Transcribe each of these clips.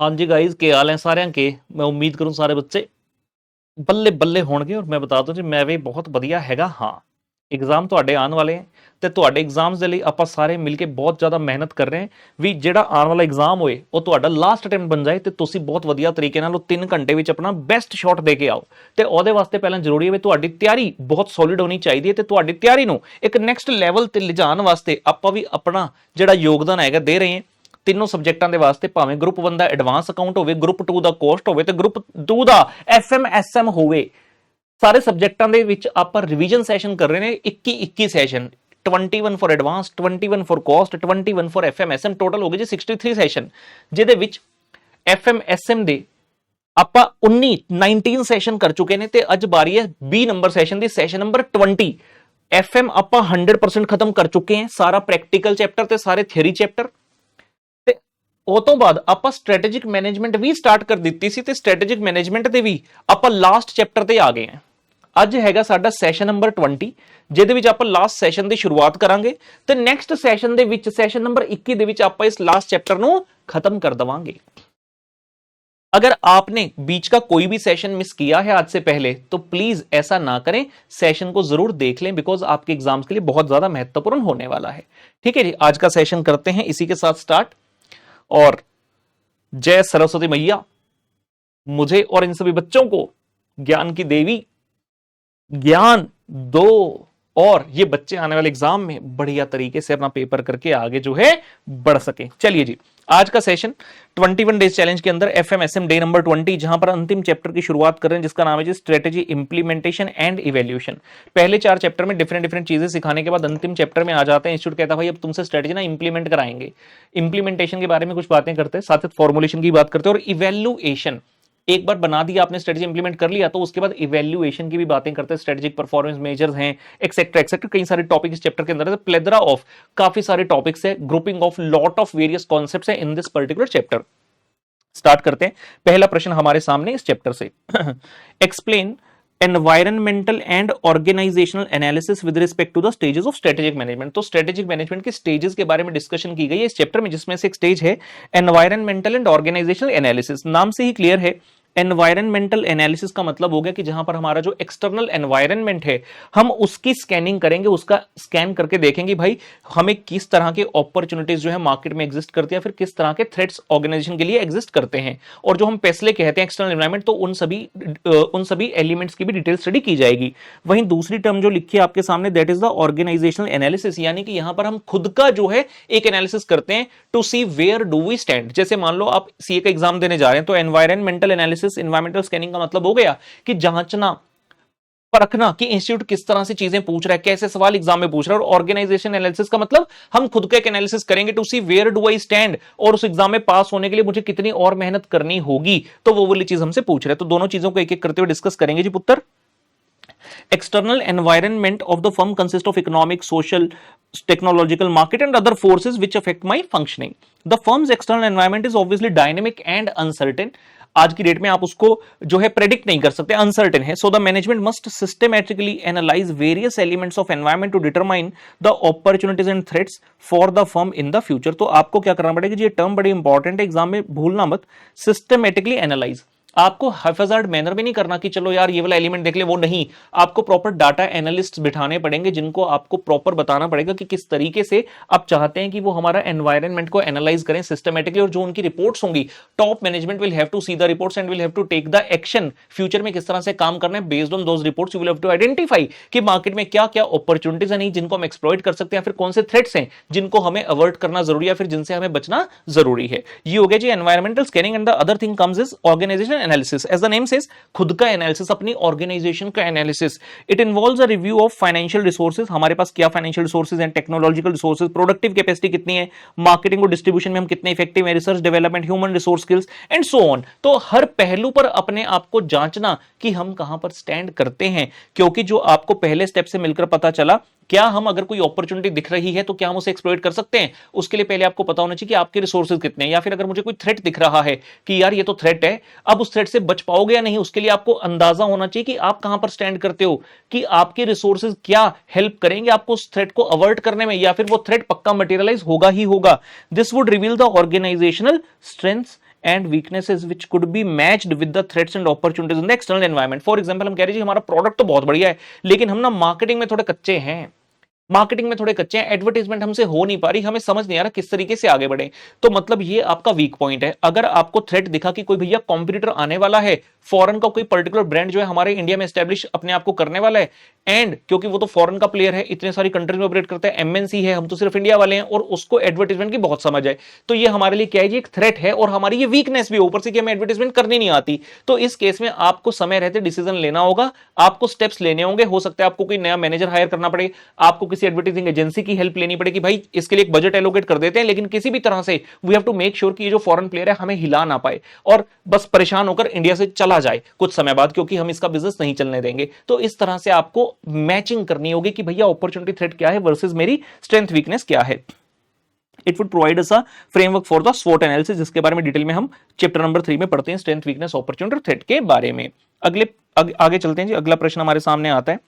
हाँ जी गाइज, के हाल है सारे के। मैं उम्मीद करूँ सारे बच्चे ਬੱਲੇ ਬੱਲੇ ਹੋਣਗੇ। ਔਰ ਮੈਂ ਬਤਾ ਦੂੰ ਜੀ ਮੈਂ ਵੀ ਬਹੁਤ ਵਧੀਆ ਹੈਗਾ ਹਾਂ। एग्जाम ਤੁਹਾਡੇ ਆਉਣ ਵਾਲੇ ਹੈ ਤੇ ਤੁਹਾਡੇ ਐਗਜ਼ਾਮਸ ਦੇ ਲਈ ਆਪਾਂ ਸਾਰੇ ਮਿਲ ਕੇ ਬਹੁਤ ਜ਼ਿਆਦਾ ਮਿਹਨਤ ਕਰ ਰਹੇ ਹਾਂ ਵੀ ਜਿਹੜਾ ਆਉਣ ਵਾਲਾ ਐਗਜ਼ਾਮ ਹੋਏ ਉਹ ਤੁਹਾਡਾ ਲਾਸਟ ਅਟੈਂਪਟ ਬਣ ਜਾਏ ਤੇ ਤੁਸੀਂ ਬਹੁਤ ਵਧੀਆ ਤਰੀਕੇ ਨਾਲ ਉਹ 3 ਘੰਟੇ ਵਿੱਚ ਆਪਣਾ ਬੈਸਟ ਸ਼ਾਟ ਦੇ ਕੇ ਆਓ। ਤੇ ਉਹਦੇ ਵਾਸਤੇ ਪਹਿਲਾਂ ਜ਼ਰੂਰੀ ਹੈ ਵੀ ਤੁਹਾਡੀ ਤਿਆਰੀ ਬਹੁਤ ਸੋਲਿਡ ਹੋਣੀ ਚਾਹੀਦੀ ਹੈ ਤੇ ਤੁਹਾਡੀ ਤਿਆਰੀ ਨੂੰ ਇੱਕ ਨੈਕਸਟ ਲੈਵਲ ਤੇ ਲਿਜਾਣ ਵਾਸਤੇ ਆਪਾਂ ਵੀ ਆਪਣਾ ਜਿਹੜਾ ਯੋਗਦਾਨ ਹੈਗਾ ਦੇ ਰਹੇ ਹਾਂ। ਤਿੰਨੋਂ ਸਬਜੈਕਟਾਂ ਦੇ ਵਾਸਤੇ ਭਾਵੇਂ ਗਰੁੱਪ 1 ਦਾ ਐਡਵਾਂਸ ਅਕਾਊਂਟ ਹੋਵੇ, ਗਰੁੱਪ 2 ਦਾ ਕੋਸਟ ਹੋਵੇ ਤੇ ਗਰੁੱਪ 2 ਦਾ ਐਫਐਮਐਸਐਮ ਹੋਵੇ। ਸਾਰੇ ਸਬਜੈਕਟਾਂ ਦੇ ਵਿੱਚ ਆਪਾਂ ਰਿਵੀਜ਼ਨ ਸੈਸ਼ਨ ਕਰ ਰਹੇ ਨੇ 21 session 21 for advance 21 for cost 21 for FMSM total ਹੋ ਗਏ ਜੀ 63 ਸੈਸ਼ਨ ਜਿਹਦੇ ਵਿੱਚ ਐਫਐਮਐਸਐਮ ਦੇ ਆਪਾਂ 19 ਸੈਸ਼ਨ ਕਰ ਚੁੱਕੇ ਨੇ ਤੇ ਅੱਜ ਬਾਰੀ ਹੈ 20 ਨੰਬਰ ਸੈਸ਼ਨ ਦੀ, ਸੈਸ਼ਨ ਨੰਬਰ 20। ਐਫਐਮ ਆਪਾਂ 100% ਖਤਮ ਕਰ ਚੁੱਕੇ ਹਾਂ, ਸਾਰਾ ਪ੍ਰੈਕਟੀਕਲ ਚੈਪਟਰ ਤੇ ਸਾਰੇ ਥਿਊਰੀ ਚੈਪਟਰ। ਉਹ ਤੋਂ ਬਾਅਦ ਆਪਾਂ ਸਟ੍ਰੈਟੇਜਿਕ ਮੈਨੇਜਮੈਂਟ ਵੀ ਸਟਾਰਟ ਕਰ ਦਿੱਤੀ ਸੀ ਤੇ ਸਟ੍ਰੈਟੇਜਿਕ ਮੈਨੇਜਮੈਂਟ ਦੇ ਵੀ ਆਪਾਂ ਲਾਸਟ ਚੈਪਟਰ ਤੇ ਆ ਗਏ ਹਾਂ। ਅੱਜ ਹੈਗਾ ਸਾਡਾ ਸੈਸ਼ਨ ਨੰਬਰ 20 ਜਿਹਦੇ ਵਿੱਚ ਆਪਾਂ ਲਾਸਟ ਸੈਸ਼ਨ ਦੀ ਸ਼ੁਰੂਆਤ ਕਰਾਂਗੇ ਤੇ ਨੈਕਸਟ ਸੈਸ਼ਨ ਦੇ ਵਿੱਚ ਸੈਸ਼ਨ ਨੰबर 21 ਦੇ ਵਿੱਚ ਆਪਾਂ ਇਸ ਲਾਸਟ चैप्टर ਨੂੰ खत्म कर देवांगे। अगर आपने बीच का कोई भी सेशन मिस किया है आज से पहले तो प्लीज ऐसा ना करें, सेशन को जरूर देख लें बिकॉज आपके एग्जाम्स के लिए बहुत ज्यादा महत्वपूर्ण होने वाला है। ठीक है जी, आज का सेशन करते हैं इसी के साथ स्टार्ट। और जय सरस्वती मैया मुझे और इन सभी बच्चों को ज्ञान की देवी ज्ञान दो और ये बच्चे आने वाले एग्जाम में बढ़िया तरीके से अपना पेपर करके आगे जो है बढ़ सके। चलिए जी, आज का सेशन 21 डेज चैलेंज के अंदर एफएमएसएम डे नंबर 20 जहां पर अंतिम चैप्टर की शुरुआत कर रहे हैं जिसका नाम है जी स्ट्रेटेजी इंप्लीमेंटेशन एंड इवैल्यूएशन। पहले 4 चैप्टर में डिफरेंट चीजें सिखाने के बाद अंतिम चैप्टर में आ जाते हैं। इंस्टीट्यूट कहता है भाई अब तुमसे स्ट्रेटेजी ना इंप्लीमेंट कराएंगे, इंप्लीमेंटेशन के बारे में कुछ बातें करते हैं, साथ साथ फॉर्मुलेशन की बात करते हैं और इवैल्यूएशन। एक बार बना दिया आपने, स्ट्रेटजी इंप्लीमेंट कर लिया तो उसके बाद इवैल्यूएशन की भी बातें करते हैं, स्ट्रेटेजिक परफॉर्मेंस मेजर्स हैं एक्सेट्रा एक्सेट्रा, कई सारे टॉपिक इस चैप्टर के अंदर है। प्लेथरा ऑफ काफी सारे टॉपिक्स है, grouping of lot of various concepts है in this particular chapter. Start करते हैं। पहला प्रश्न हमारे सामने इस चैप्टर से explain environmental and organisational analysis with respect to the stages of strategic management. तो स्ट्रेटेजिक मैनेजमेंट के स्टेजेस के बारे में डिस्कशन की गई है इस चैप्टर में, जिसमें से एक स्टेज है एनवायरमेंटल एंड ऑर्गेनाइजेशनल एनालिसिस। नाम से ही क्लियर है, एनवायरमेंटल एनालिसिस का मतलब हो गया कि जहां पर हमारा जो एक्सटर्नल एनवायरनमेंट है हम उसकी स्कैनिंग करेंगे, उसका स्कैन करके देखेंगे भाई हमें किस तरह के अपॉर्चुनिटीज जो है मार्केट में एग्जिस्ट करती है, फिर किस तरह के थ्रेट्स ऑर्गेनाइजेशन के लिए एग्जिस्ट करते हैं। और जो हम पैसले कहते हैं एक्सटर्नल एनवायरनमेंट, तो उन सभी एलिमेंट्स की भी डिटेल स्टडी की जाएगी। वहीं दूसरी टर्म जो लिखी है आपके सामने that is the organisational analysis, यानी कि यहां पर हम खुद का जो है एक एनालिसिस करते हैं to see where do we stand. जैसे मान लो आप सीए का एग्जाम देने जा रहे हैं तो एनवायरमेंटल एनालिसिस एनवायरमेंटल स्कैनिंग का मतलब हो गया कि जांचना परखना कि इंस्टीट्यूट किस तरह से चीजें पूछ रहा है, कैसे सवाल एग्जाम में पूछ रहा है। और ऑर्गेनाइजेशन एनालिसिस का मतलब हम खुद का एक एनालिसिस करेंगे to see where do I stand, और उस एग्जाम में पास होने के लिए मुझे कितनी और मेहनत करनी होगी, तो वो वाली चीज हमसे पूछ रहे हैं। तो दोनों चीजों को एक एक करते हुए डिस्कस करेंगे जी पुत्र। External environment of the firm consists of economic, social, technological, market and other forces which affect my functioning. The firm's external environment is obviously dynamic and uncertain. आज की डेट में आप उसको जो है प्रेडिक्ट नहीं कर सकते, अनसर्टेन है। So the management must systematically analyse various elements of environment to determine the opportunities and threats for the firm in the future. तो आपको क्या करना पड़ेगा जी, ये टर्म बड़ी इंपॉर्टेंट है, एग्जाम में भूलना मत। सिस्टमैटिकली एनालाइज, आपको हैफाजार्ड मैनर में नहीं करना कि चलो यार ये वाला एलिमेंट देख ले, वो नहीं। आपको प्रॉपर डाटा एनालिस्ट बिठाने पड़ेंगे जिनको आपको प्रॉपर बताना पड़ेगा कि किस तरीके से आप चाहते हैं कि वो हमारा एनवायरनमेंट को एनालाइज करें सिस्टमैटिकली। और जो उनकी रिपोर्ट्स होंगी, top management will have to see the reports and will have to take the action. Future में किस तरह से काम करना है based on those reports, you will have to identify कि मार्केट में क्या क्या अपॉर्चुनिटीज हैं जिनको हम एक्सप्लॉइट कर सकते हैं, फिर कौन से थ्रेट्स हैं जिनको हमें अवॉइड करना जरूरी है, फिर जिनसे हमें बचना जरूरी है। ये हो गया जी environmental scanning. And the other thing comes is organisation analysis. As the name says, खुद का एनालिसिस, अपनी ऑर्गेनाइजेशन का analysis. It involves a review of financial resources, हमारे पास क्या फाइनेंशियल रिसोर्सेज हैं, टेक्नोलॉजिकल रिसोर्सेज, प्रोडक्टिव कैपेसिटी कितनी है, मार्केटिंग और डिस्ट्रीब्यूशन में हम कितने इफेक्टिव हैं, research development, human resource skills and so on. तो हर पहलू पर अपने आप को जांचना कि हम कहां पर स्टैंड करते हैं, क्योंकि जो आपको पहले स्टेप से मिलकर पता चला, क्या हम अगर कोई अपॉर्चुनिटी दिख रही है तो क्या हम उसे एक्सप्लॉइट कर सकते हैं, उसके लिए पहले आपको पता होना चाहिए कि आपके रिसोर्सेज कितने हैं। या फिर अगर मुझे कोई थ्रेट दिख रहा है कि यार ये तो थ्रेट है, अब उस थ्रेट से बच पाओगे या नहीं, उसके लिए आपको अंदाजा होना चाहिए कि आप कहां पर स्टैंड करते हो, कि आपके रिसोर्सेज क्या हेल्प करेंगे आपको उस थ्रेट को अवॉइड करने में, या फिर वो थ्रेट पक्का मटेरियलाइज होगा ही होगा। This would reveal the organisational strengths and weaknesses which could be matched with the threats and opportunities in the external environment. For example हम कह रहे हैं जी हमारा प्रोडक्ट तो बहुत बढ़िया है, लेकिन हम ना मार्केटिंग में थोड़े कच्चे हैं, एडवर्टाइजमेंट हमसे हो नहीं पा रही, हमें समझ नहीं आ रहा किस तरीके से आगे बढ़े। तो मतलब ये आपका वीक पॉइंट है। अगर आपको थ्रेट दिखा कि कोई भैया कॉम्पिटिटर आने वाला है, फॉरेन का कोई पर्टिकुलर ब्रांड जो है हमारे इंडिया में एस्टेब्लिश अपने आप को करने वाला है, एंड क्योंकि वो तो फॉरेन का प्लेयर है, इतने सारी कंट्रीज में ऑपरेट करता है, एमएनसी है, हम तो सिर्फ इंडिया वाले हैं, और उसको एडवर्टाइजमेंट की बहुत समझ है, तो ये हमारे लिए क्या है जी, एक थ्रेट है, और हमारी ये वीकनेस भी ऊपर से कि हमें एडवर्टाइजमेंट करनी नहीं आती। तो इस केस में आपको समय रहते डिसीजन लेना होगा, आपको स्टेप्स लेने होंगे। हो सकता है आपको कोई नया मैनेजर हायर करना पड़े, आपको किसी एडवर्टाइजिंग एजेंसी की हेल्प लेनी पड़ेगी, भाई इसके लिए एक बजट एलोकेट कर देते हैं, लेकिन किसी भी तरह से we have to make sure कि ये जो फॉरेन प्लेयर है हमें हिला ना पाए और बस परेशान होकर इंडिया से चला जाए कुछ समय बाद, क्योंकि हम इसका बिजनेस नहीं चलने देंगे। तो इस तरह से आपको मैचिंग करनी होगी कि भैया अपॉर्चुनिटी थ्रेट क्या है वर्सेस मेरी स्ट्रेंथ वीकनेस क्या है। It would provide us a framework for the स्वॉट एनालिसिस, जिसके बारे में डिटेल में हम चैप्टर नंबर 3 में पढ़ते हैं, स्ट्रेंथ वीकनेस अपॉर्चुनिटी और थ्रेट के बारे में। आगे चलते हैं जी। अगला प्रश्न हमारे सामने आता है,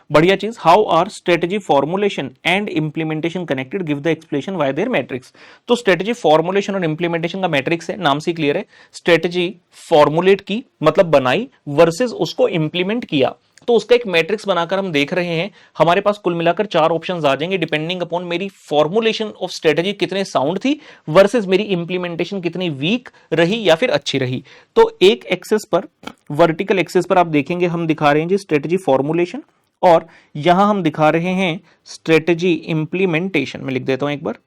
बढ़िया चीज, how are strategy formulation and implementation connected, give the explanation why their matrix. तो स्ट्रेटेजी फॉर्मुलेशन और इंप्लीमेंटेशन का मैट्रिक्स है, नाम से क्लियर है। स्ट्रेटेजी फॉर्मुलेट की मतलब बनाई वर्सेस उसको इंप्लीमेंट किया, तो उसका एक मैट्रिक्स बनाकर हम देख रहे हैं। हमारे पास कुल मिलाकर 4 ऑप्शंस आ जाएंगे डिपेंडिंग अपॉन मेरी फॉर्मुलेशन ऑफ स्ट्रेटेजी कितने साउंड थी वर्सेस मेरी इंप्लीमेंटेशन कितनी वीक रही या फिर अच्छी रही। तो एक एक्सेस पर, वर्टिकल एक्सेस पर आप देखेंगे हम दिखा रहे हैं जी स्ट्रेटेजी फॉर्मुलेशन, और यहां हम दिखा रहे हैं स्ट्रेटेजी इंप्लीमेंटेशन। मैं लिख देता हूं एक बार,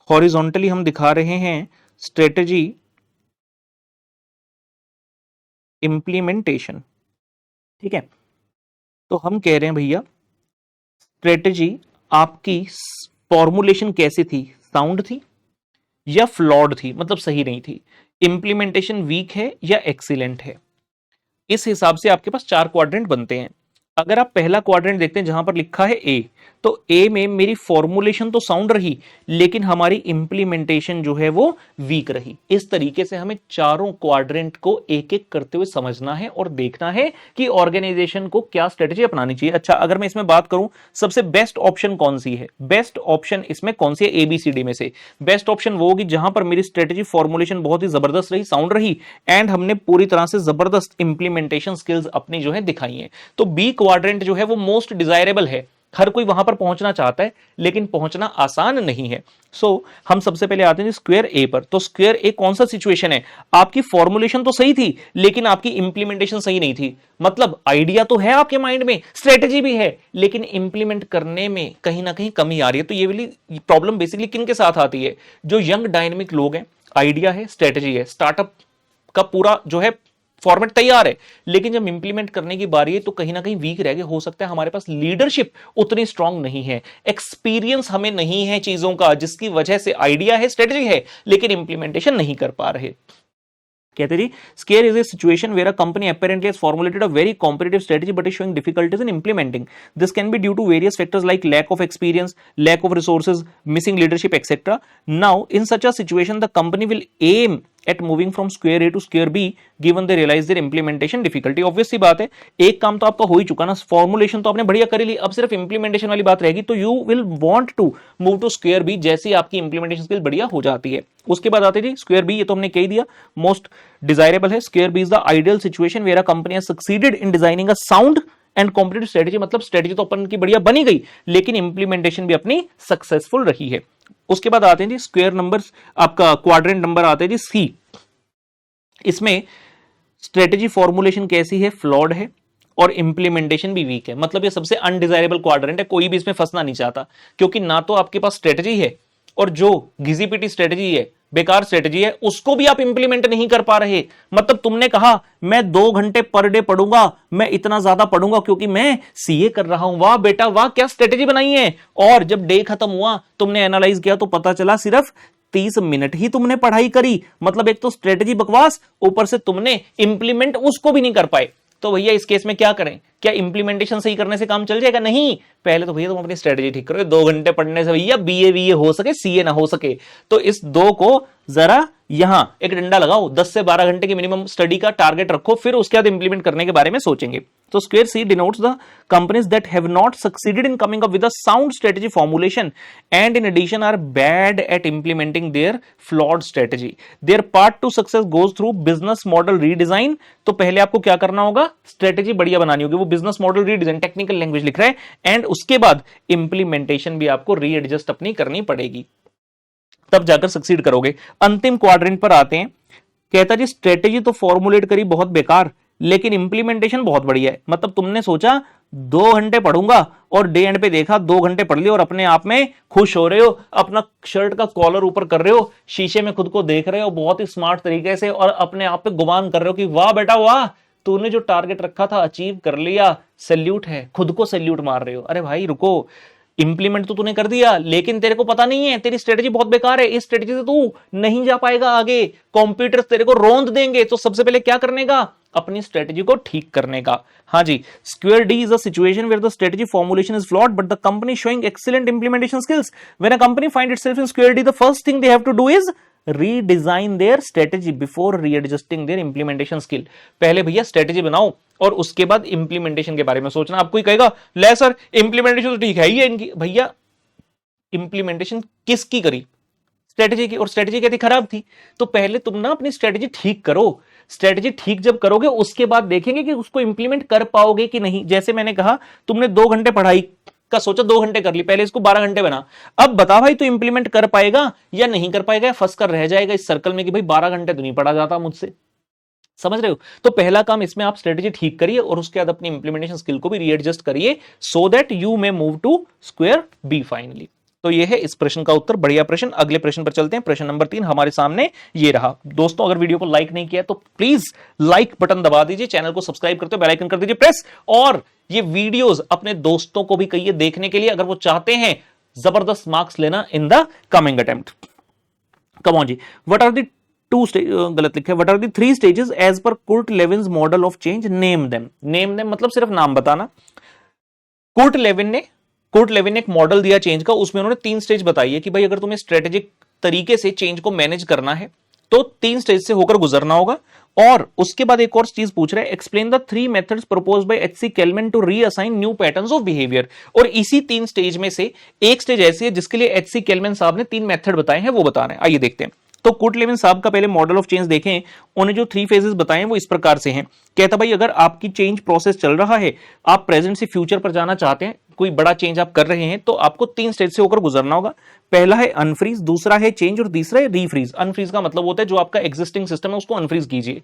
हॉरिजॉन्टली हम दिखा रहे हैं स्ट्रेटेजी इंप्लीमेंटेशन, ठीक है। तो हम कह रहे हैं भैया स्ट्रेटेजी आपकी फॉर्मुलेशन कैसी थी, साउंड थी या फ्लॉड थी, मतलब सही नहीं थी, इंप्लीमेंटेशन वीक है या एक्सीलेंट है। इस हिसाब से आपके पास 4 क्वाड्रेंट बनते हैं। अगर आप पहला क्वाड्रेंट देखते हैं जहां पर लिखा है ए, तो ए में मेरी फॉर्मुलेशन तो साउंड रही, लेकिन हमारी इंप्लीमेंटेशन जो है वो वीक रही। इस तरीके से हमें चारों क्वाड्रेंट को एक एक करते हुए समझना है और देखना है कि ऑर्गेनाइजेशन को क्या स्ट्रेटेजी अपनानी चाहिए। अच्छा, अगर मैं इसमें बात करूं सबसे बेस्ट ऑप्शन कौन सी है, बेस्ट ऑप्शन इसमें कौन सी है, एबीसीडी में से बेस्ट ऑप्शन वो होगी जहां पर मेरी स्ट्रेटेजी फॉर्मुलेशन बहुत ही जबरदस्त रही, साउंड रही, एंड हमने पूरी तरह से जबरदस्त इंप्लीमेंटेशन स्किल्स अपनी जो है दिखाई है। तो बी क्वाड्रेंट जो है वो मोस्ट डिजायरेबल है, हर कोई वहां पर पहुंचना चाहता है, लेकिन पहुंचना आसान नहीं है। हम सबसे पहले आते हैं स्क्वायर ए पर। तो स्क्वायर ए कौन सा सिचुएशन है, आपकी फॉर्मुलेशन तो सही थी लेकिन आपकी इंप्लीमेंटेशन सही नहीं थी। मतलब आइडिया तो है आपके माइंड में, स्ट्रेटेजी भी है, लेकिन इंप्लीमेंट करने में कहीं ना कहीं कमी आ रही है। तो ये वाली प्रॉब्लम बेसिकली किन के साथ आती है, जो यंग डायनेमिक लोग हैं, आइडिया है, स्ट्रेटेजी है, स्टार्टअप का पूरा जो है फॉर्मेट तैयार है, लेकिन जब इंप्लीमेंट करने की बारी है तो कहीं ना कहीं वीक रह गए। हो सकता है हमारे पास लीडरशिप उतनी स्ट्रांग नहीं है, एक्सपीरियंस हमें नहीं है चीजों का, जिसकी वजह से आइडिया है, स्ट्रेटजी है, लेकिन इंप्लीमेंटेशन नहीं कर पा रहे। कहते जी square is a situation where a company apparently has formulated a very competitive strategy but is showing difficulties in implementing. This can be due to various factors like lack of experience, lack of resources, missing leadership, etc. Now, in such a situation, the company will aim at moving from square A to square B given they realize their implementation difficulty. Obvious सी बात है, एक काम तो आपका हो ही चुका ना, formulation तो आपने बढ़िया करी ली, अब सिर्फ इंप्लीमेंटेशन वाली बात रहेगी। तो you will want to move to square B जैसे आपकी इंप्लीमेंटेशन स्किल बढ़िया हो जाती है। उसके बाद आते जी स्क्वायर बी, ये तो हमने कह दिया मोस्ट डिजायरेबल है। Square B is the ideal situation where a company has succeeded in designing a sound and competitive strategy. मतलब स्ट्रेटेजी तो अपन की बढ़िया बनी गई, लेकिन इंप्लीमेंटेशन भी अपनी सक्सेसफुल रही है। उसके बाद आते हैं जी स्क्वायर नंबर, आपका क्वाड्रेंट नंबर आता है जी सी। इसमें स्ट्रेटेजी फॉर्मुलेशन कैसी है, फ्लॉड है, और इंप्लीमेंटेशन भी वीक है। मतलब ये सबसे अनडिजायरेबल क्वाड्रेंट है, कोई भी इसमें फंसना नहीं चाहता, क्योंकि ना तो आपके पास स्ट्रेटेजी है, और जो घिसी पिटी स्ट्रेटेजी है, बेकार स्ट्रेटेजी है, उसको भी आप इंप्लीमेंट नहीं कर पा रहे। मतलब तुमने कहा मैं 2 घंटे पर डे पढ़ूंगा, मैं इतना ज्यादा पढ़ूंगा क्योंकि मैं सीए कर रहा हूं, वाह बेटा वाह, क्या स्ट्रेटेजी बनाई है। और जब डे खत्म हुआ, तुमने एनालाइज किया तो पता चला सिर्फ 30 मिनट ही तुमने पढ़ाई करी। मतलब एक तो स्ट्रेटेजी बकवास, ऊपर से तुमने इंप्लीमेंट उसको भी नहीं कर पाए। तो भैया इस केस में क्या करें, क्या इंप्लीमेंटेशन सही करने से काम चल जाएगा? नहीं, पहले तो भैया तुम अपनी स्ट्रेटेजी ठीक करो। 2 घंटे पढ़ने से भैया बीए हो सके सीए ना हो सके, तो इस 2 को जरा यहां एक डंडा लगाओ, 10 से 12 घंटे की मिनिमम स्टडी का टारगेट रखो, फिर उसके बाद इंप्लीमेंट करने के बारे में सोचेंगे। तो square C denotes the companies that have not succeeded in coming up with a sound strategy formulation and in addition are bad at implementing their flawed strategy. Their part to success goes through business model redesign. तो पहले आपको क्या करना होगा? Strategy बढ़िया बनानी होगी, वो business model redesign, technical language लिख रहा है, एंड उसके बाद इंप्लीमेंटेशन भी आपको रीएडजस्ट अपनी करनी पड़ेगी, तब जाकर सक्सीड करोगे। अंतिम क्वाड्रेंट पर आते हैं। कहता जी स्ट्रेटेजी तो फॉर्मुलेट करी बहुत बेकार, लेकिन इंप्लीमेंटेशन बहुत बढ़िया है। मतलब तुमने सोचा 2 घंटे पढ़ूंगा और डे एंड पे देखा 2 घंटे पढ़ लिया और अपने आप में खुश हो रहे हो, अपना शर्ट का कॉलर ऊपर कर रहे हो, शीशे में खुद को देख रहे हो बहुत ही स्मार्ट तरीके से और अपने आप पे गुमान कर रहे हो कि वाह बेटा वाह, तूने जो टारगेट रखा था अचीव कर लिया, सैल्यूट है, खुद को सैल्यूट मार रहे हो। अरे भाई रुको, इंप्लीमेंट तो तूने कर दिया, लेकिन तेरे को पता नहीं है, तेरी स्ट्रेटेजी बहुत बेकार है, इस स्ट्रेटेजी से तू नहीं जा पाएगा आगे, कंप्यूटर्स तेरे को रोंद देंगे। तो सबसे पहले क्या करने का? अपनी स्ट्रेटेजी को ठीक करने का। हाँ जी, square D is a situation where the strategy formulation is flawed but the company showing excellent implementation skills. When a company find itself in square D, the first thing they have to do is redesign their strategy before readjusting their implementation skill. पहले भैया strategy बनाओ और उसके बाद implementation के बारे में सोचना। आपको ही कहेगा ले सर इंप्लीमेंटेशन तो ठीक है ही है इनकी, भैया इंप्लीमेंटेशन किसकी करी? स्ट्रेटेजी की, और स्ट्रेटेजी क्या थी? खराब थी। तो पहले तुम ना अपनी स्ट्रेटेजी ठीक करो। स्ट्रेटेजी ठीक जब करोगे उसके बाद देखेंगे कि उसको इंप्लीमेंट कर पाओगे कि नहीं। जैसे मैंने कहा तुमने 2 घंटे पढ़ाई का सोचा, 2 घंटे कर ली, पहले इसको 12 घंटे बना। अब बता भाई तू इंप्लीमेंट कर पाएगा या नहीं कर पाएगा, फंस कर रह जाएगा इस सर्कल में कि भाई 12 घंटे तो नहीं पढ़ा जाता मुझसे। समझ रहे हो? तो पहला काम इसमें आप स्ट्रेटेजी ठीक करिए और उसके बाद अपनी इंप्लीमेंटेशन स्किल को भी रीएडजस्ट करिए, so that you may move to square B finally. तो ये है इस प्रश्न का उत्तर। बढ़िया प्रश्न। अगले प्रश्न पर चलते हैं। प्रश्न नंबर 3 हमारे सामने ये रहा। दोस्तों अगर वीडियो को लाइक नहीं किया तो प्लीज लाइक बटन दबा दीजिए, चैनल को सब्सक्राइब करते बेल आइकन कर दीजिए प्रेस, और ये वीडियोस अपने दोस्तों को भी कहिए देखने के लिए, अगर वो चाहते हैं जबरदस्त मार्क्स लेना in the coming attempt. Come on जी। व्हाट आर द गलत लिखे, what are the 3 stages as per Kurt Lewin's model of change? Name them. Name them मतलब सिर्फ नाम बताना। कुर्ट लेविन ने एक मॉडल दिया चेंज का, उसमें उन्होंने 3 स्टेज बताई है कि भाई अगर तुम्हें स्ट्रेटेजिक तरीके से चेंज को मैनेज करना है तो 3 स्टेज से होकर गुजरना होगा। और उसके बाद एक और चीज पूछ रहा है, explain the 3 methods proposed by HC Kelvin to reassign new patterns of behaviour. और इसी 3 स्टेज में से एक स्टेज ऐसी है जिसके लिए एचसी केल्विन साहब ने 3 मेथड बताए हैं, वो बता रहे हैं। आइए देखते हैं। तो कुर्ट लेविन साहब का पहले मॉडल ऑफ चेंज देखें, उन्हें जो 3 फेजेस बताए हैं वो इस प्रकार से हैं। कहता भाई अगर आपकी चेंज प्रोसेस चल रहा है, आप प्रेजेंट से फ्यूचर पर जाना चाहते हैं, कोई बड़ा चेंज आप कर रहे हैं, तो आपको 3 स्टेज से होकर गुजरना होगा। पहला है अनफ्रीज, दूसरा है चेंज और तीसरा है रीफ्रीज। अनफ्रीज का मतलब होता है जो आपका एग्जिस्टिंग सिस्टम है उसको अनफ्रीज कीजिए,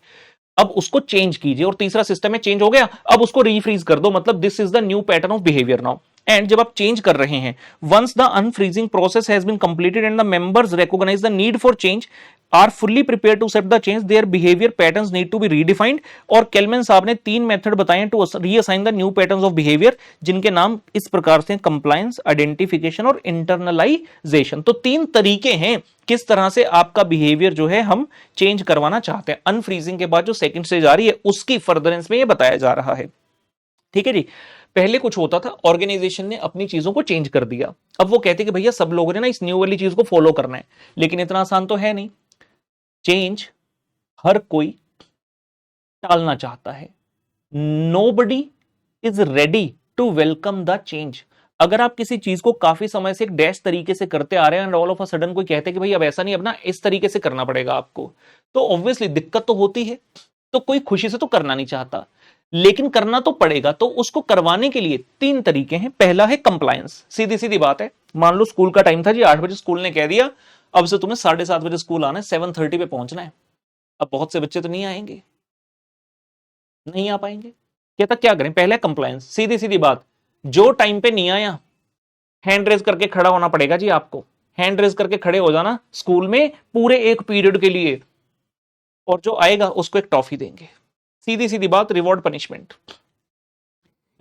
अब उसको चेंज कीजिए। और तीसरा सिस्टम में चेंज हो गया, अब उसको रीफ्रीज कर दो, मतलब this is the new pattern of behaviour now. And जब आप चेंज कर रहे हैं, once the unfreezing process has been completed and the members recognise the need for change, are fully prepare to accept the change, their behaviour patterns need to be redefined. और Kelvin साहब ने 3 method बताए to reassign the new patterns of behaviour, जिनके नाम इस प्रकार से compliance, identification और इंटरनलाइजेशन। तो 3 तरीके हैं किस तरह से आपका बिहेवियर जो है हम चेंज करवाना चाहते हैं। अनफ्रीजिंग के बाद जो सेकंड स्टेज आ रही है उसकी फर्दरेंस में ये बताया जा रहा है। ठीक है जी। पहले कुछ होता था, ऑर्गेनाइजेशन ने अपनी चीजों को चेंज कर दिया, अब वो कहते कि भैया सब लोगों ने ना इस न्यू वाली चीज को फॉलो करना है, लेकिन इतना आसान तो है नहीं। चेंज हर कोई टालना चाहता है, nobody is ready to welcome the change. अगर आप किसी चीज को काफी समय से एक डैश तरीके से करते आ रहे हैं and all of a sudden कोई कहते हैं कि भाई अब ऐसा नहीं, अब ना इस तरीके से करना पड़ेगा आपको, तो ऑब्वियसली दिक्कत तो होती है। तो कोई खुशी से तो करना नहीं चाहता, लेकिन करना तो पड़ेगा। तो उसको करवाने के लिए 3 तरीके हैं। पहला है कंप्लायंस। सीधी सीधी बात है, मान लो स्कूल का टाइम था जी 8 बजे, स्कूल ने कह दिया अब से तुम्हें 7:30 बजे स्कूल आना है, 7:30 पे पहुंचना है। अब बहुत से बच्चे तो नहीं आएंगे, नहीं आ पाएंगे। कहता क्या करें? पहले कंप्लायंस। सीधी सीधी बात, जो टाइम पे नहीं आया हैंड रेज करके खड़ा होना पड़ेगा जी आपको। हैंड रेज करके खड़े हो जाना स्कूल में पूरे 1 पीरियड के लिए, और जो आएगा उसको एक टॉफी देंगे। सीधी सीधी बात, reward punishment.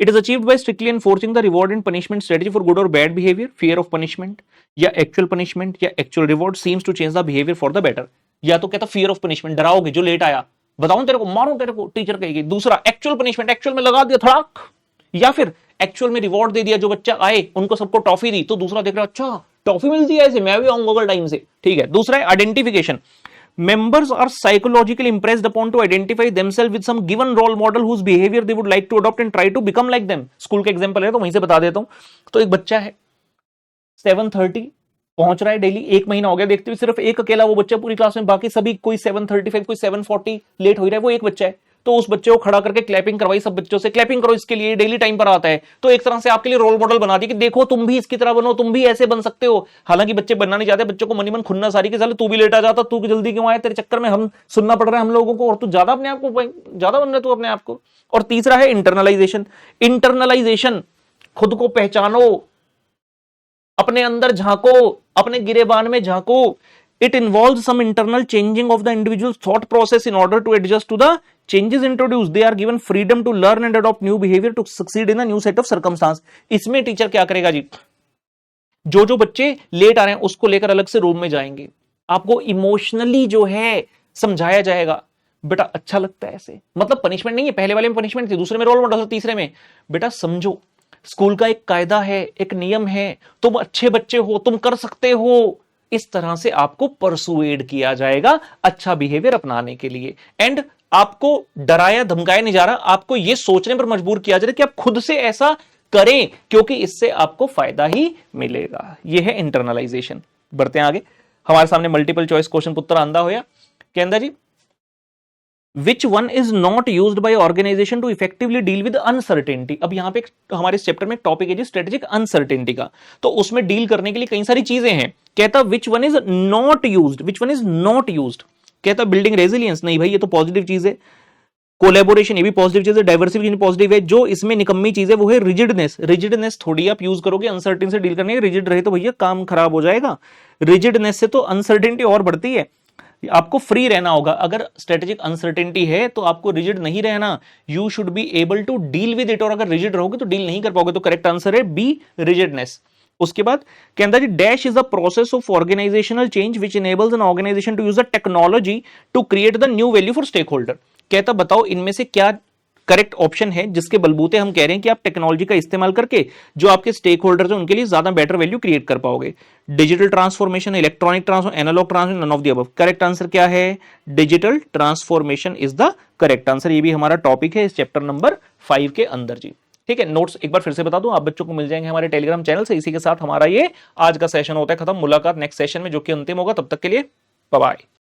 It is achieved by strictly enforcing the reward and punishment strategy for good और bad behaviour. Fear of punishment या एक्चुअल पनिशमेंट या actual reward seems to change the behaviour for the better. या तो कहता fear of punishment, डराओगे जो late आया, बताऊं तेरे को, मारूं तेरे को, टीचर कहेगी। दूसरा एक्चुअल पनिशमेंट, एक्चुअल में लगा दिया थड़ाक, या फिर एक्चुअल में रिवॉर्ड दे दिया, जो बच्चा आए उनको सबको टॉफी दी, तो दूसरा देख रहा है अच्छा टॉफी मिलती है ऐसे, मैं भी आऊंगा कल टाइम से, ठीक है। दूसरा है identification, members are psychologically impressed upon to identify themselves with some given role model whose behavior they would like to adopt and try to become like them। School का एग्जांपल है तो वहीं से बता देता हूं। तो एक बच्चा है 7:30 पहुंच रहा है डेली, 1 महीना हो गया देखते हुए, सिर्फ एक अकेला वो बच्चा पूरी क्लास में, बाकी सभी कोई 7:35 कोई 7:40 लेट हो रहा है, वो एक बच्चा है। तो उस बच्चे को खड़ा करके क्लैपिंग करवाई, सब बच्चों से क्लैपिंग करो इसके लिए, डेली टाइम पर आता है। तो एक तरह से आपके लिए रोल मॉडल बना दी कि देखो तुम भी इसकी तरह बनो, तुम भी ऐसे बन सकते हो। हालांकि बच्चे बनना नहीं चाहते, बच्चों को मनी मन खुन्ना सारी के साले तू भी लेट आ जाता, तू जल्दी क्यों आया, तेरे चक्कर में हम सुनना पड़ रहा है हम लोगों को, और तू ज्यादा अपने आप को ज्यादा बन रहा है तू अपने आप को। और तीसरा है इंटरनलाइजेशन। इंटरनलाइजेशन, खुद को पहचानो, अपने अंदर झांको, अपने गिरेबान में झांको। It involves some internal changing of the individual's thought process in order to adjust to the changes introduced. They are given freedom to learn and adopt new behavior to succeed in a new set of circumstance। इसमें teacher क्या करेगा जी, जो बच्चे late आ रहे हैं उसको लेकर अलग से रूम में जाएंगे, आपको इमोशनली जो है समझाया जाएगा, बेटा अच्छा लगता है ऐसे, मतलब पनिशमेंट नहीं है, पहले वाले में पनिशमेंट थी, दूसरे में रोल मॉडल, तीसरे में बेटा समझो स्कूल का एक कायदा है, एक नियम है, तुम अच्छे बच्चे हो, तुम कर सकते हो। इस तरह से आपको परसुएड किया जाएगा अच्छा बिहेवियर अपनाने के लिए। एंड आपको डराया धमकाया नहीं जा रहा, आपको यह सोचने पर मजबूर किया जा रहा है कि आप खुद से ऐसा करें, क्योंकि इससे आपको फायदा ही मिलेगा। यह है इंटरनलाइजेशन। बढ़ते हैं आगे। हमारे सामने मल्टीपल चॉइस क्वेश्चन पुत्र आंदा होया कहंदा जी, Which one is not used by organization to effectively deal with uncertainty। अब यहां पे हमारे इस चैप्टर में एक टॉपिक है जी स्ट्रेटेजिक अनसर्टेनिटी का, तो उसमें डील करने के लिए कई सारी चीजें हैं। कहता which one is not used, which one is not used। कहता बिल्डिंग रेजिलियंस, नहीं भाई ये तो पॉजिटिव चीज है। कोलैबोरेशन, ये भी पॉजिटिव चीज है। डाइवर्सिफिकेशन पॉजिटिव है। जो इसमें निकम्मी चीज है वो है रिजिडनेस। रिजिडनेस थोड़ी आप यूज करोगे अनसर्टेन से डील करने के, रिजिड रहे तो भैया काम खराब हो जाएगा। रिजिडनेस से तो अनसर्टेनिटी और बढ़ती है। आपको फ्री रहना होगा, अगर स्ट्रेटेजिक अनसर्टेनिटी है तो आपको रिजिड नहीं रहना, you should be able to deal with it. और अगर रिजिड रहोगे तो डील नहीं कर पाओगे, तो करेक्ट आंसर है बी, रिजिडनेस। उसके बाद कहता G dash is a process of organizational change which enables an organization to use the technology to create the new value for stakeholder. कहता बताओ इनमें से क्या करेक्ट ऑप्शन है जिसके बलबूते हम कह रहे हैं कि आप टेक्नोलॉजी का इस्तेमाल करके जो आपके स्टेक होल्डर्स हैं उनके लिए ज्यादा बेटर वैल्यू क्रिएट कर पाओगे। Digital transformation, electronic transformation, analogue transformation, none of the above. Correct answer क्या है? Digital transformation is the correct answer. ये भी हमारा टॉपिक है इस चैप्टर नंबर 5 के अंदर जी। ठीक है, नोट्स एक बार फिर से बता दूं, आप बच्चों को मिल जाएंगे हमारे टेलीग्राम चैनल से। इसी के साथ हमारा ये आज का सेशन होता है खत्म। मुलाकात नेक्स्ट सेशन में जो कि अंतिम होगा, तब तक के लिए बाय बाय।